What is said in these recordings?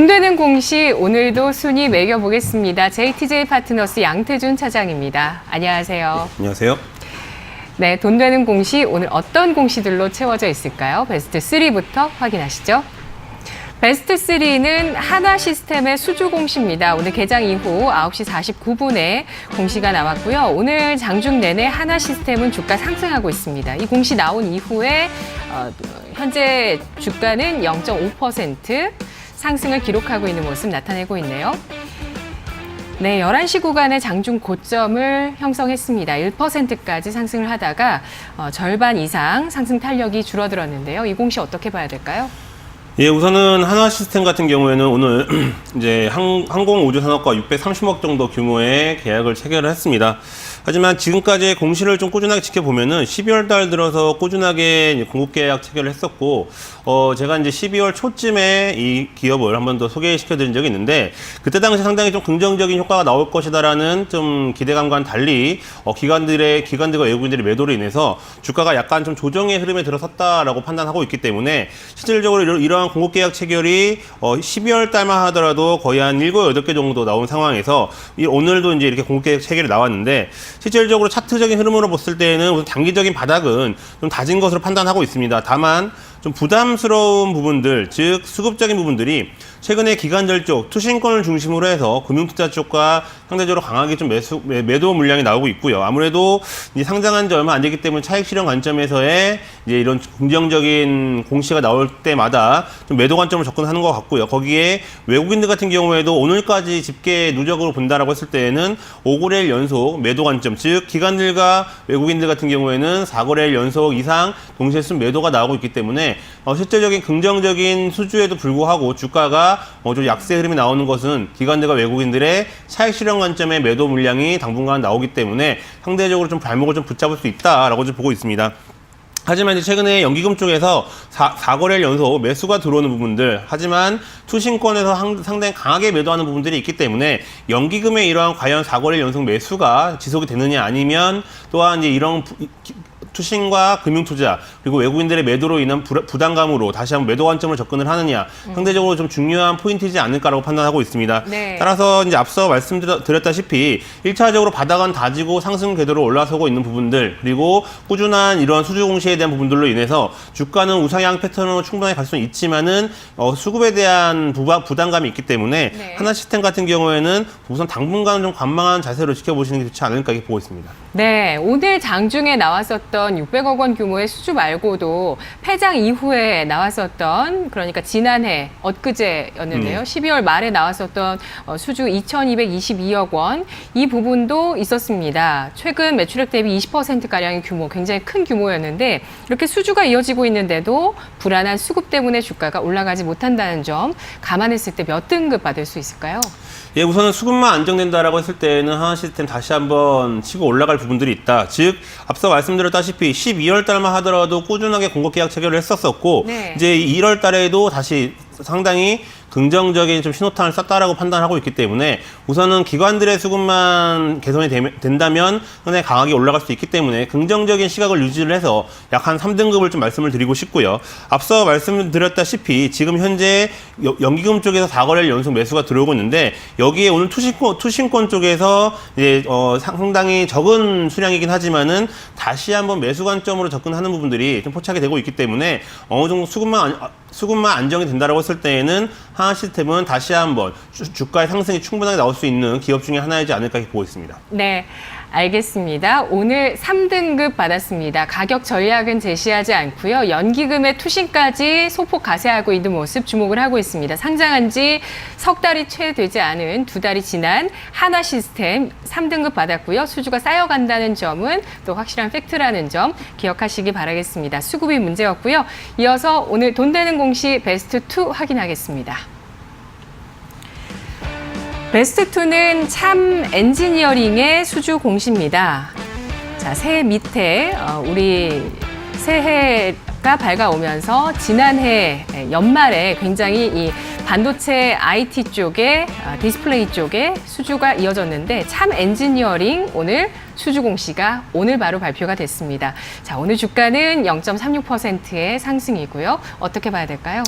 돈 되는 공시 오늘도 순위 매겨보겠습니다. JTJ 파트너스 양태준 차장입니다. 안녕하세요. 네, 안녕하세요. 네, 돈 되는 공시 오늘 어떤 공시들로 채워져 있을까요? 베스트 3부터 확인하시죠. 베스트 3는 하나시스템의 수주 공시입니다. 오늘 개장 이후 9시 49분에 공시가 나왔고요. 오늘 장중 내내 하나시스템은 주가 상승하고 있습니다. 이 공시 나온 이후에 현재 주가는 0.5% 상승을 기록하고 있는 모습 나타내고 있네요. 네, 11시 구간에 장중 고점을 형성했습니다. 1%까지 상승을 하다가 절반 이상 상승 탄력이 줄어들었는데요. 이 공시 어떻게 봐야 될까요? 예, 우선은 하나시스템 같은 경우에는 오늘 이제 항공우주산업과 630억 정도 규모의 계약을 체결을 했습니다. 하지만 지금까지의 공시를 좀 꾸준하게 지켜보면은 12월 달 들어서 꾸준하게 공급 계약 체결을 했었고, 제가 이제 12월 초쯤에 이 기업을 한 번 더 소개시켜 드린 적이 있는데, 그때 당시 상당히 좀 긍정적인 효과가 나올 것이다라는 좀 기대감과는 달리, 기관들과 외국인들의 매도로 인해서 주가가 약간 좀 조정의 흐름에 들어섰다라고 판단하고 있기 때문에, 실질적으로 이러한 공급 계약 체결이 12월 달만 하더라도 거의 한 7, 8개 정도 나온 상황에서 오늘도 이제 이렇게 공급 계약 체결이 나왔는데, 실질적으로 차트적인 흐름으로 봤을 때는 우선 단기적인 바닥은 좀 다진 것으로 판단하고 있습니다. 다만 좀 부담스러운 부분들, 즉 수급적인 부분들이 최근에 기관들 쪽, 투신권을 중심으로 해서 금융투자 쪽과 상대적으로 강하게 좀 매도 물량이 나오고 있고요. 아무래도 이제 상장한 지 얼마 안 되기 때문에 차익 실현 관점에서의 이제 이런 긍정적인 공시가 나올 때마다 좀 매도 관점을 접근하는 것 같고요. 거기에 외국인들 같은 경우에도 오늘까지 집계 누적으로 본다라고 했을 때에는 5거래일 연속 매도 관점, 즉 기관들과 외국인들 같은 경우에는 4거래일 연속 이상 동시에 순 매도가 나오고 있기 때문에 실질적인 긍정적인 수주에도 불구하고 주가가 좀 약세 흐름이 나오는 것은 기관들과 외국인들의 차익 실현 관점의 매도 물량이 당분간 나오기 때문에 상대적으로 좀 발목을 좀 붙잡을 수 있다라고 좀 보고 있습니다. 하지만 이제 최근에 연기금 쪽에서 4거래일 연속 매수가 들어오는 부분들, 하지만 투신권에서 상당히 강하게 매도하는 부분들이 있기 때문에 연기금의 이러한 과연 4거래일 연속 매수가 지속이 되느냐, 아니면 또한 이제 이런 투신과 금융투자 그리고 외국인들의 매도로 인한 부담감으로 다시 한번 매도 관점을 접근을 하느냐, 상대적으로 좀 중요한 포인트이지 않을까라고 판단하고 있습니다. 네. 따라서 이제 앞서 말씀드렸다시피 1차적으로 바닥은 다지고 상승 궤도로 올라서고 있는 부분들, 그리고 꾸준한 이러한 수주 공시에 대한 부분들로 인해서 주가는 우상향 패턴으로 충분히 갈 수는 있지만은 수급에 대한 부담감이 있기 때문에 네. 하나시스템 같은 경우에는 우선 당분간은 좀 관망한 자세로 지켜보시는 게 좋지 않을까 이렇게 보고 있습니다. 네, 오늘 장중에 나왔었던 600억 원 규모의 수주 말고도 폐장 이후에 나왔었던, 그러니까 지난해 엊그제였는데요. 12월 말에 나왔었던 수주 2,222억 원, 이 부분도 있었습니다. 최근 매출액 대비 20%가량의 규모, 굉장히 큰 규모였는데 이렇게 수주가 이어지고 있는데도 불안한 수급 때문에 주가가 올라가지 못한다는 점, 감안했을 때 몇 등급 받을 수 있을까요? 예, 우선은 수급만 안정된다라고 했을 때는 하나시스템 다시 한번 치고 올라갈 부분들이 있다. 즉, 앞서 말씀드렸다시피 12월 달만 하더라도 꾸준하게 공급 계약 체결을 했었었고, 네. 이제 1월 달에도 다시 상당히 긍정적인 좀 신호탄을 쐈다라고 판단하고 있기 때문에 우선은 기관들의 수급만 개선이 된다면 상당히 강하게 올라갈 수 있기 때문에 긍정적인 시각을 유지를 해서 약 한 3등급을 좀 말씀을 드리고 싶고요. 앞서 말씀드렸다시피 지금 현재 연기금 쪽에서 4거래일 연속 매수가 들어오고 있는데 여기에 오늘 투신권 쪽에서 이제 상당히 적은 수량이긴 하지만은 다시 한번 매수 관점으로 접근하는 부분들이 좀 포착이 되고 있기 때문에 어느 정도 수급만 안정이 된다라고 했을 때에는 하나시스템은 다시 한번 주가의 상승이 충분하게 나올 수 있는 기업 중에 하나이지 않을까 이렇게 보고 있습니다. 네, 알겠습니다. 오늘 3등급 받았습니다. 가격 전략은 제시하지 않고요. 연기금의 투신까지 소폭 가세하고 있는 모습 주목을 하고 있습니다. 상장한 지 석 달이 채 되지 않은 2달이 지난 하나시스템 3등급 받았고요. 수주가 쌓여간다는 점은 또 확실한 팩트라는 점 기억하시기 바라겠습니다. 수급이 문제였고요. 이어서 오늘 돈 되는 공시 베스트 2 확인하겠습니다. 베스트2는 참 엔지니어링의 수주 공시입니다. 자, 새해 밑에 우리 새해가 밝아오면서 지난해 연말에 굉장히 이 반도체 IT 쪽에 디스플레이 쪽에 수주가 이어졌는데 참 엔지니어링 오늘 수주 공시가 오늘 바로 발표가 됐습니다. 자, 오늘 주가는 0.36%의 상승이고요. 어떻게 봐야 될까요?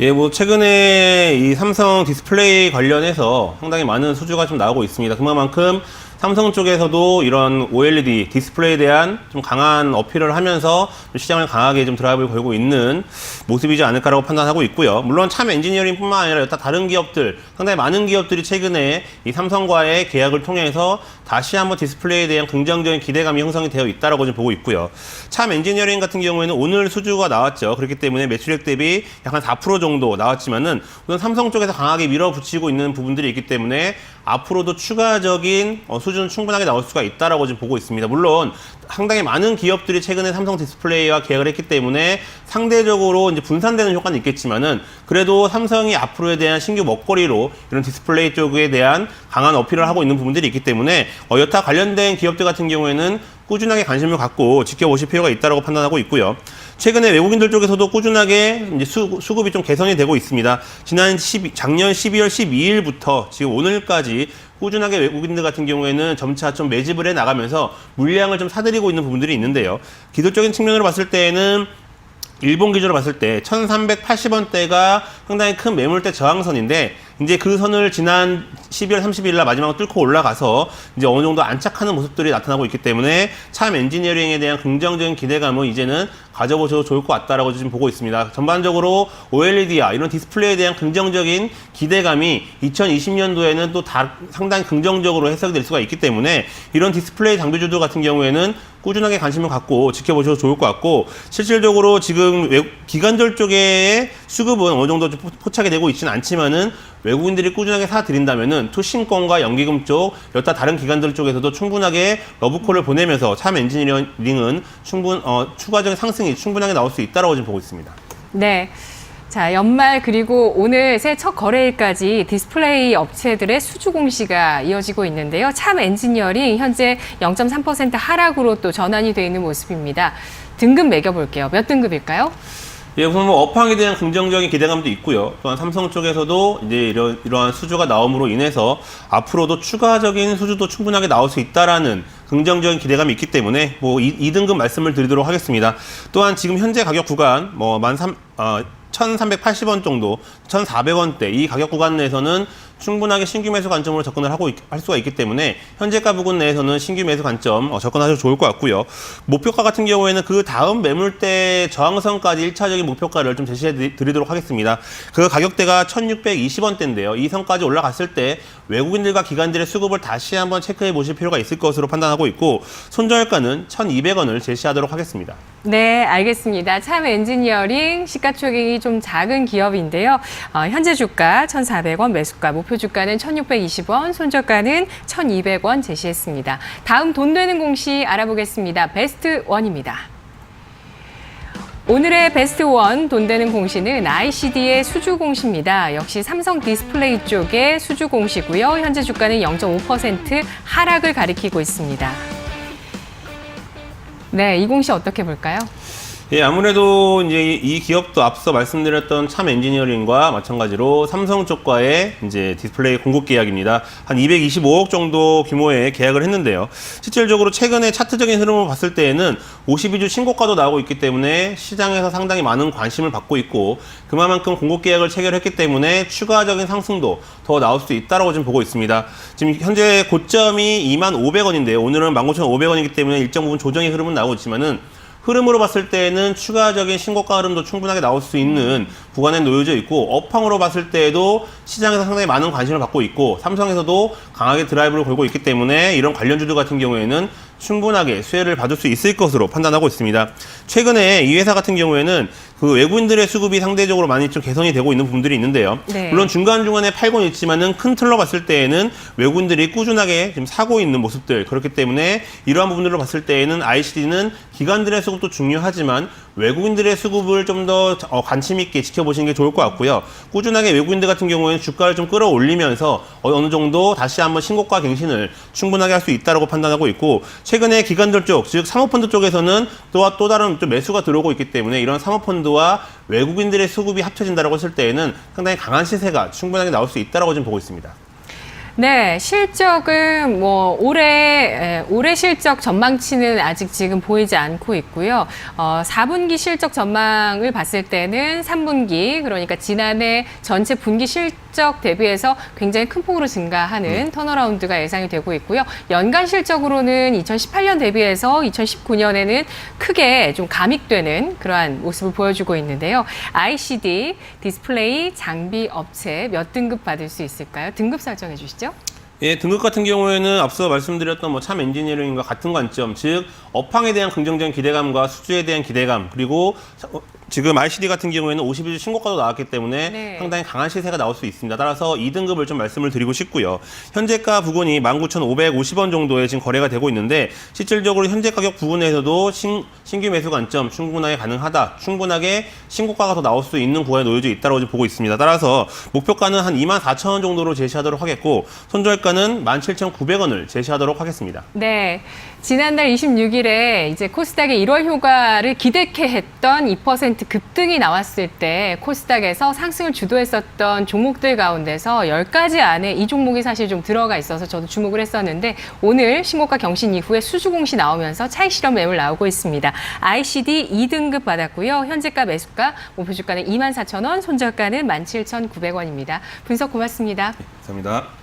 예, 뭐 최근에 이 삼성 디스플레이 관련해서 상당히 많은 수주가 좀 나오고 있습니다. 그만큼 삼성 쪽에서도 이런 OLED 디스플레이에 대한 좀 강한 어필을 하면서 시장을 강하게 좀 드라이브를 걸고 있는 모습이지 않을까라고 판단하고 있고요. 물론 참 엔지니어링뿐만 아니라 여타 다른 기업들, 상당히 많은 기업들이 최근에 이 삼성과의 계약을 통해서 다시 한번 디스플레이에 대한 긍정적인 기대감이 형성이 되어 있다라고 좀 보고 있고요. 참 엔지니어링 같은 경우에는 오늘 수주가 나왔죠. 그렇기 때문에 매출액 대비 약 한 4% 정도 나왔지만은 우선 삼성 쪽에서 강하게 밀어붙이고 있는 부분들이 있기 때문에 앞으로도 추가적인 수준은 충분하게 나올 수가 있다라고 지금 보고 있습니다. 물론 상당히 많은 기업들이 최근에 삼성 디스플레이와 계약을 했기 때문에 상대적으로 이제 분산되는 효과는 있겠지만은 그래도 삼성이 앞으로에 대한 신규 먹거리로 이런 디스플레이 쪽에 대한 강한 어필을 하고 있는 부분들이 있기 때문에 여타 관련된 기업들 같은 경우에는 꾸준하게 관심을 갖고 지켜보실 필요가 있다고 판단하고 있고요. 최근에 외국인들 쪽에서도 꾸준하게 이제 수급이 좀 개선이 되고 있습니다. 작년 12월 12일부터 지금 오늘까지 꾸준하게 외국인들 같은 경우에는 점차 좀 매집을 해 나가면서 물량을 좀 사들이고 있는 부분들이 있는데요. 기술적인 측면으로 봤을 때는 일본 기준으로 봤을 때 1380원대가 상당히 큰 매물대 저항선인데 이제 그 선을 지난 12월 30일 날 마지막으로 뚫고 올라가서 이제 어느 정도 안착하는 모습들이 나타나고 있기 때문에 참 엔지니어링에 대한 긍정적인 기대감은 이제는 가져보셔도 좋을 것 같다라고 지금 보고 있습니다. 전반적으로 OLED와 이런 디스플레이에 대한 긍정적인 기대감이 2020년도에는 또 상당히 긍정적으로 해석이 될 수가 있기 때문에 이런 디스플레이 장비주들 같은 경우에는 꾸준하게 관심을 갖고 지켜보셔도 좋을 것 같고 실질적으로 지금 기관들 쪽의 수급은 어느 정도 포착이 되고 있지는 않지만은 외국인들이 꾸준하게 사들인다면은 투신권과 연기금 쪽, 여타 다른 기관들 쪽에서도 충분하게 러브콜을 보내면서 참 엔지니어링은 추가적인 상승이 충분하게 나올 수 있다고 지금 보고 있습니다. 네. 자, 연말 그리고 오늘 새해 첫 거래일까지 디스플레이 업체들의 수주 공시가 이어지고 있는데요. 참 엔지니어링 현재 0.3% 하락으로 또 전환이 되어 있는 모습입니다. 등급 매겨볼게요. 몇 등급일까요? 예, 우선 업황에 대한 긍정적인 기대감도 있고요. 또한 삼성 쪽에서도 이제 이러한 수주가 나옴으로 인해서 앞으로도 추가적인 수주도 충분하게 나올 수 있다라는 긍정적인 기대감이 있기 때문에 뭐 2등급 말씀을 드리도록 하겠습니다. 또한 지금 현재 가격 구간 1,380원 정도, 1,400원대 이 가격 구간 내에서는 충분하게 신규 매수 관점으로 접근을 할 수가 있기 때문에 현재가 부근 내에서는 신규 매수 관점 접근하셔도 좋을 것 같고요. 목표가 같은 경우에는 그 다음 매물대 저항선까지 1차적인 목표가를 좀 제시해 드리도록 하겠습니다. 그 가격대가 1,620원대인데요. 이 선까지 올라갔을 때 외국인들과 기관들의 수급을 다시 한번 체크해 보실 필요가 있을 것으로 판단하고 있고 손절가는 1,200원을 제시하도록 하겠습니다. 네, 알겠습니다. 참 엔지니어링 시가총액이 좀 작은 기업인데요. 현재 주가 1,400원, 매수가 목표 주가는 1,620원, 손절가는 1,200원 제시했습니다. 다음 돈 되는 공시 알아보겠습니다. 베스트 원입니다. 오늘의 베스트 원 돈 되는 공시는 ICD의 수주 공시입니다. 역시 삼성 디스플레이 쪽의 수주 공시고요. 현재 주가는 0.5% 하락을 가리키고 있습니다. 네, 이 공시 어떻게 볼까요? 예, 아무래도 이제 이 기업도 앞서 말씀드렸던 참 엔지니어링과 마찬가지로 삼성 쪽과의 이제 디스플레이 공급 계약입니다. 한 225억 정도 규모의 계약을 했는데요. 실질적으로 최근에 차트적인 흐름을 봤을 때에는 52주 신고가도 나오고 있기 때문에 시장에서 상당히 많은 관심을 받고 있고 그만큼 공급 계약을 체결했기 때문에 추가적인 상승도 더 나올 수 있다고 지금 보고 있습니다. 지금 현재 고점이 25,500원인데요. 오늘은 19,500원이기 때문에 일정 부분 조정의 흐름은 나오고 있지만은 흐름으로 봤을 때는 추가적인 신고가 흐름도 충분하게 나올 수 있는 구간에 놓여져 있고 업황으로 봤을 때에도 시장에서 상당히 많은 관심을 받고 있고 삼성에서도 강하게 드라이브를 걸고 있기 때문에 이런 관련주들 같은 경우에는 충분하게 수혜를 받을 수 있을 것으로 판단하고 있습니다. 최근에 이 회사 같은 경우에는 그 외국인들의 수급이 상대적으로 많이 좀 개선이 되고 있는 부분들이 있는데요. 네. 물론 중간중간에 팔고는 있지만은 큰 틀로 봤을 때에는 외국인들이 꾸준하게 지금 사고 있는 모습들 그렇기 때문에 이러한 부분들로 봤을 때에는 ICD는 기관들의 수급도 중요하지만 외국인들의 수급을 좀 더 관심 있게 지켜보시는 게 좋을 것 같고요. 꾸준하게 외국인들 같은 경우에는 주가를 좀 끌어올리면서 어느 정도 다시 한번 신고가 갱신을 충분하게 할 수 있다고 판단하고 있고 최근에 기관들 쪽, 즉 사모펀드 쪽에서는 또 다른 좀 매수가 들어오고 있기 때문에 이런 사모펀드와 외국인들의 수급이 합쳐진다고 했을 때에는 상당히 강한 시세가 충분하게 나올 수 있다고 지금 보고 있습니다. 네, 실적은 뭐 올해 실적 전망치는 아직 지금 보이지 않고 있고요. 4분기 실적 전망을 봤을 때는 3분기, 그러니까 지난해 전체 분기 실적 대비해서 굉장히 큰 폭으로 증가하는 턴어라운드가 예상이 되고 있고요. 연간 실적으로는 2018년 대비해서 2019년에는 크게 좀 감익되는 그러한 모습을 보여주고 있는데요. ICD, 디스플레이, 장비 업체 몇 등급 받을 수 있을까요? 등급 설정해 주시죠. 예, 등급 같은 경우에는 앞서 말씀드렸던 뭐 참 엔지니어링과 같은 관점, 즉 업황에 대한 긍정적인 기대감과 수주에 대한 기대감, 그리고 지금 ICD 같은 경우에는 51주 신고가도 나왔기 때문에 네. 상당히 강한 시세가 나올 수 있습니다. 따라서 2등급을 좀 말씀을 드리고 싶고요. 현재가 부근이 19,550원 정도에 지금 거래가 되고 있는데 실질적으로 현재 가격 부근에서도 신규 매수 관점 충분하게 가능하다. 충분하게 신고가가 더 나올 수 있는 구간에 놓여져 있다고 보고 있습니다. 따라서 목표가는 한 24,000원 정도로 제시하도록 하겠고 손절가는 17,900원을 제시하도록 하겠습니다. 네. 지난달 26일에 이제 코스닥의 1월 효과를 기대케 했던 2% 급등이 나왔을 때 코스닥에서 상승을 주도했었던 종목들 가운데서 10가지 안에 이 종목이 사실 좀 들어가 있어서 저도 주목을 했었는데 오늘 신고가 경신 이후에 수주 공시 나오면서 차익 실현 매물 나오고 있습니다. ICD 2등급 받았고요. 현재가 매수가, 목표 주가는 24,000원, 손절가는 17,900원입니다. 분석 고맙습니다. 감사합니다.